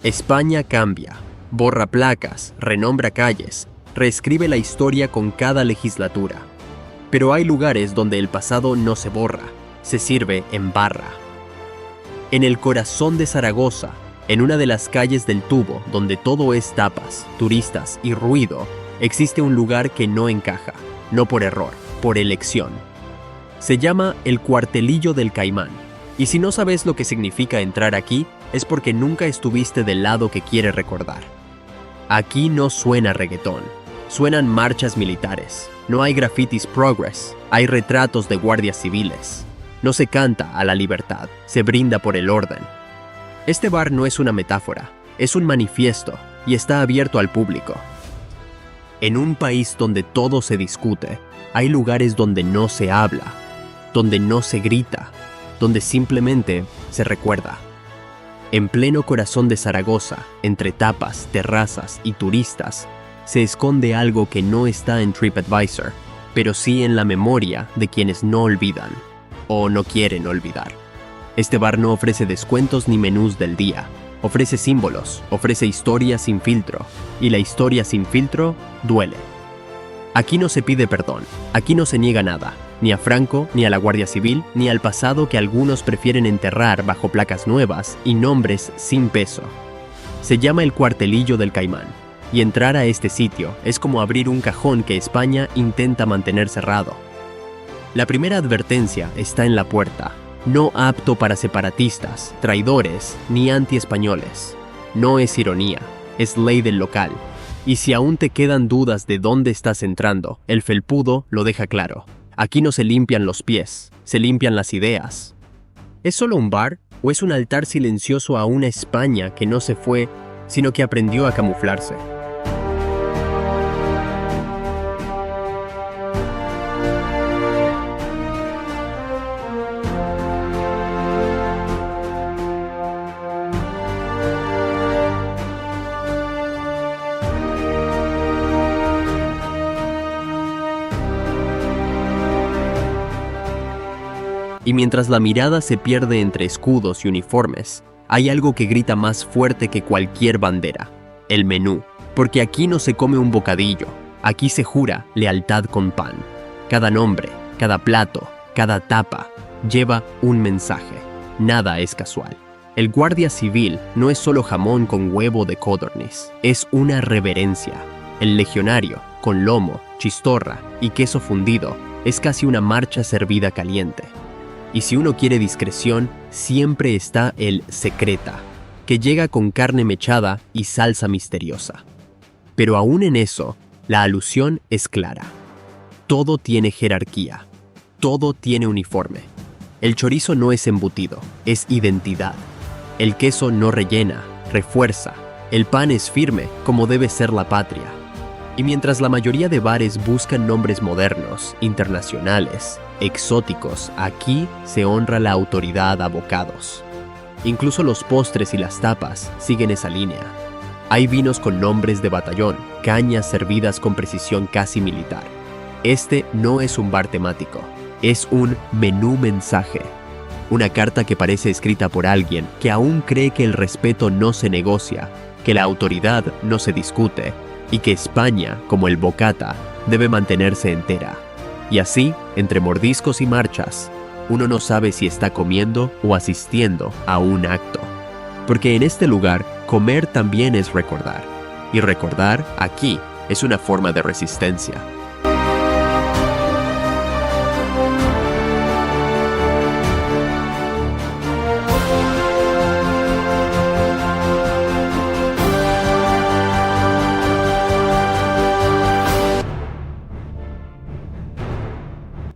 España cambia, borra placas, renombra calles, reescribe la historia con cada legislatura. Pero hay lugares donde el pasado no se borra, se sirve en barra. En el corazón de Zaragoza, en una de las calles del Tubo, donde todo es tapas, turistas y ruido, existe un lugar que no encaja, no por error, por elección. Se llama el Cuartelillo del Caimán, y si no sabes lo que significa entrar aquí, es porque nunca estuviste del lado que quiere recordar. Aquí no suena reggaetón, suenan marchas militares, no hay grafitis progress, hay retratos de guardias civiles. No se canta a la libertad, se brinda por el orden. Este bar no es una metáfora, es un manifiesto y está abierto al público. En un país donde todo se discute, hay lugares donde no se habla, donde no se grita, donde simplemente se recuerda. En pleno corazón de Zaragoza, entre tapas, terrazas y turistas, se esconde algo que no está en TripAdvisor, pero sí en la memoria de quienes no olvidan o no quieren olvidar. Este bar no ofrece descuentos ni menús del día, ofrece símbolos, ofrece historias sin filtro, y la historia sin filtro duele. Aquí no se pide perdón, aquí no se niega nada, ni a Franco, ni a la Guardia Civil, ni al pasado que algunos prefieren enterrar bajo placas nuevas y nombres sin peso. Se llama el Cuartelillo del Caimán, y entrar a este sitio es como abrir un cajón que España intenta mantener cerrado. La primera advertencia está en la puerta: no apto para separatistas, traidores ni antiespañoles. No es ironía, es ley del local. Y si aún te quedan dudas de dónde estás entrando, el felpudo lo deja claro. Aquí no se limpian los pies, se limpian las ideas. ¿Es solo un bar o es un altar silencioso a una España que no se fue, sino que aprendió a camuflarse? Y mientras la mirada se pierde entre escudos y uniformes, hay algo que grita más fuerte que cualquier bandera: el menú. Porque aquí no se come un bocadillo, aquí se jura lealtad con pan. Cada nombre, cada plato, cada tapa lleva un mensaje. Nada es casual. El guardia civil no es solo jamón con huevo de codorniz, es una reverencia. El legionario, con lomo, chistorra y queso fundido, es casi una marcha servida caliente. Y si uno quiere discreción, siempre está el secreta, que llega con carne mechada y salsa misteriosa. Pero aún en eso, la alusión es clara. Todo tiene jerarquía, todo tiene uniforme. El chorizo no es embutido, es identidad. El queso no rellena, refuerza. El pan es firme, como debe ser la patria. Y mientras la mayoría de bares buscan nombres modernos, internacionales, exóticos, aquí se honra la autoridad a bocados. Incluso los postres y las tapas siguen esa línea. Hay vinos con nombres de batallón, cañas servidas con precisión casi militar. Este no es un bar temático, es un menú mensaje. Una carta que parece escrita por alguien que aún cree que el respeto no se negocia, que la autoridad no se discute y que España, como el bocata, debe mantenerse entera. Y así, entre mordiscos y marchas, uno no sabe si está comiendo o asistiendo a un acto. Porque en este lugar, comer también es recordar. Y recordar, aquí, es una forma de resistencia.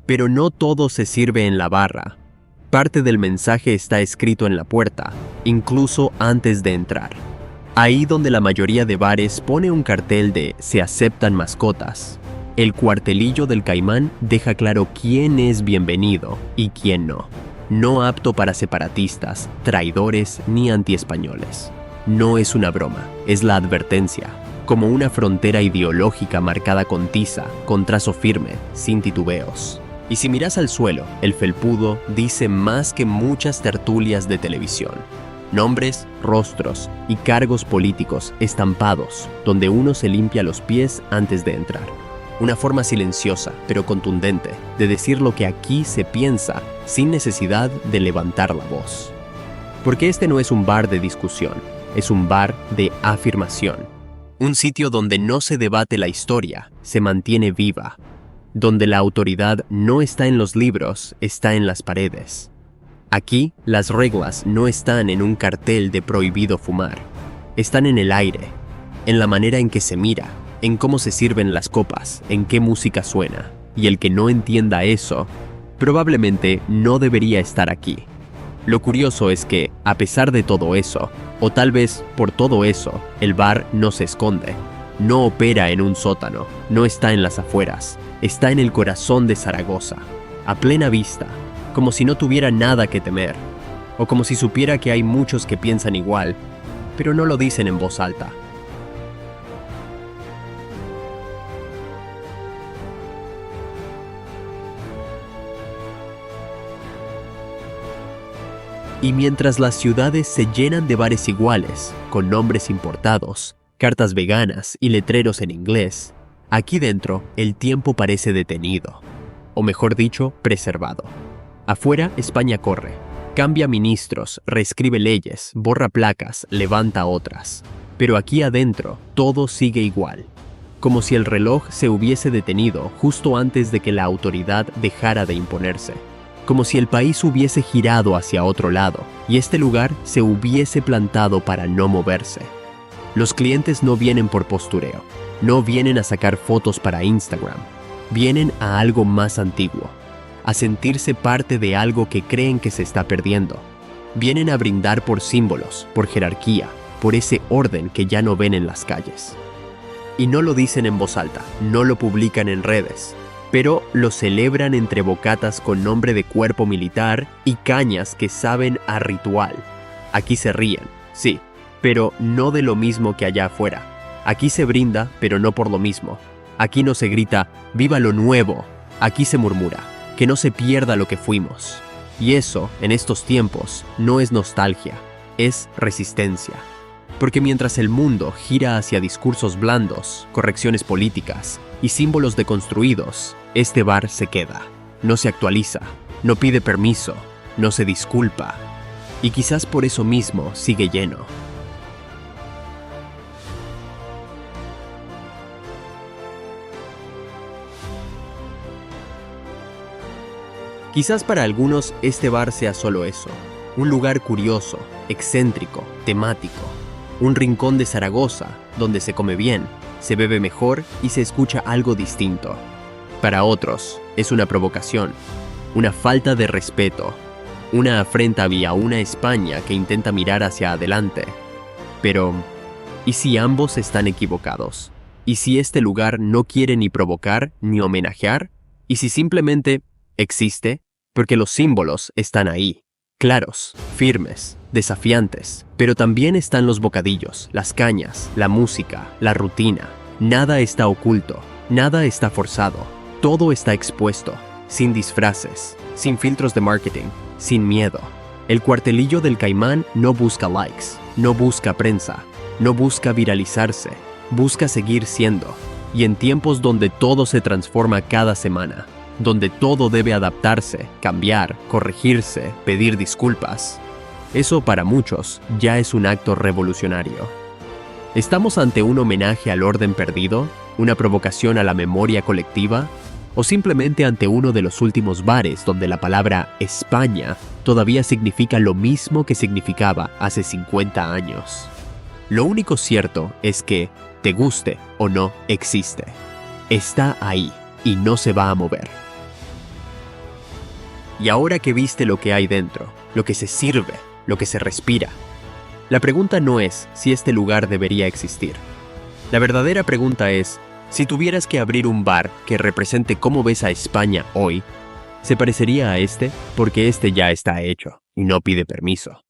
Pero no todo se sirve en la barra. Parte del mensaje está escrito en la puerta, incluso antes de entrar. Ahí donde la mayoría de bares pone un cartel de "se aceptan mascotas", el Cuartelillo del Caimán deja claro quién es bienvenido y quién no. No apto para separatistas, traidores ni antiespañoles. No es una broma, es la advertencia, como una frontera ideológica marcada con tiza, con trazo firme, sin titubeos. Y si miras al suelo, el felpudo dice más que muchas tertulias de televisión. Nombres, rostros y cargos políticos estampados, donde uno se limpia los pies antes de entrar. Una forma silenciosa, pero contundente, de decir lo que aquí se piensa sin necesidad de levantar la voz. Porque este no es un bar de discusión, es un bar de afirmación. Un sitio donde no se debate la historia, se mantiene viva. Donde la autoridad no está en los libros, está en las paredes. Aquí, las reglas no están en un cartel de prohibido fumar. Están en el aire, en la manera en que se mira, en cómo se sirven las copas, en qué música suena. Y el que no entienda eso, probablemente no debería estar aquí. Lo curioso es que, a pesar de todo eso, o tal vez por todo eso, el bar no se esconde. No opera en un sótano, no está en las afueras, está en el corazón de Zaragoza, a plena vista, como si no tuviera nada que temer, o como si supiera que hay muchos que piensan igual, pero no lo dicen en voz alta. Y mientras las ciudades se llenan de bares iguales, con nombres importados, cartas veganas y letreros en inglés, aquí dentro el tiempo parece detenido, o mejor dicho, preservado. Afuera, España corre, cambia ministros, reescribe leyes, borra placas, levanta otras. Pero aquí adentro, todo sigue igual, como si el reloj se hubiese detenido justo antes de que la autoridad dejara de imponerse. Como si el país hubiese girado hacia otro lado y este lugar se hubiese plantado para no moverse. Los clientes no vienen por postureo, no vienen a sacar fotos para Instagram, vienen a algo más antiguo, a sentirse parte de algo que creen que se está perdiendo. Vienen a brindar por símbolos, por jerarquía, por ese orden que ya no ven en las calles. Y no lo dicen en voz alta, no lo publican en redes, pero lo celebran entre bocatas con nombre de cuerpo militar y cañas que saben a ritual. Aquí se ríen, sí, pero no de lo mismo que allá afuera. Aquí se brinda, pero no por lo mismo. Aquí no se grita, ¡viva lo nuevo! Aquí se murmura, que no se pierda lo que fuimos. Y eso, en estos tiempos, no es nostalgia, es resistencia. Porque mientras el mundo gira hacia discursos blandos, correcciones políticas y símbolos deconstruidos, este bar se queda, no se actualiza, no pide permiso, no se disculpa. Y quizás por eso mismo sigue lleno. Quizás para algunos este bar sea solo eso, un lugar curioso, excéntrico, temático, un rincón de Zaragoza donde se come bien, se bebe mejor y se escucha algo distinto. Para otros es una provocación, una falta de respeto, una afrenta hacia una España que intenta mirar hacia adelante. Pero, ¿y si ambos están equivocados? ¿Y si este lugar no quiere ni provocar ni homenajear? ¿Y si simplemente existe porque los símbolos están ahí, claros, firmes, desafiantes? Pero también están los bocadillos, las cañas, la música, la rutina. Nada está oculto, nada está forzado, todo está expuesto, sin disfraces, sin filtros de marketing, sin miedo. El cuartelillo del Caimán no busca likes, no busca prensa, no busca viralizarse, busca seguir siendo. Y en tiempos donde todo se transforma cada semana, donde todo debe adaptarse, cambiar, corregirse, pedir disculpas, eso para muchos ya es un acto revolucionario. ¿Estamos ante un homenaje al orden perdido? ¿Una provocación a la memoria colectiva? ¿O simplemente ante uno de los últimos bares donde la palabra España todavía significa lo mismo que significaba hace 50 años? Lo único cierto es que, te guste o no, existe. Está ahí y no se va a mover. Y ahora que viste lo que hay dentro, lo que se sirve, lo que se respira, la pregunta no es si este lugar debería existir. La verdadera pregunta es, si tuvieras que abrir un bar que represente cómo ves a España hoy, ¿se parecería a este? Porque este ya está hecho y no pide permiso.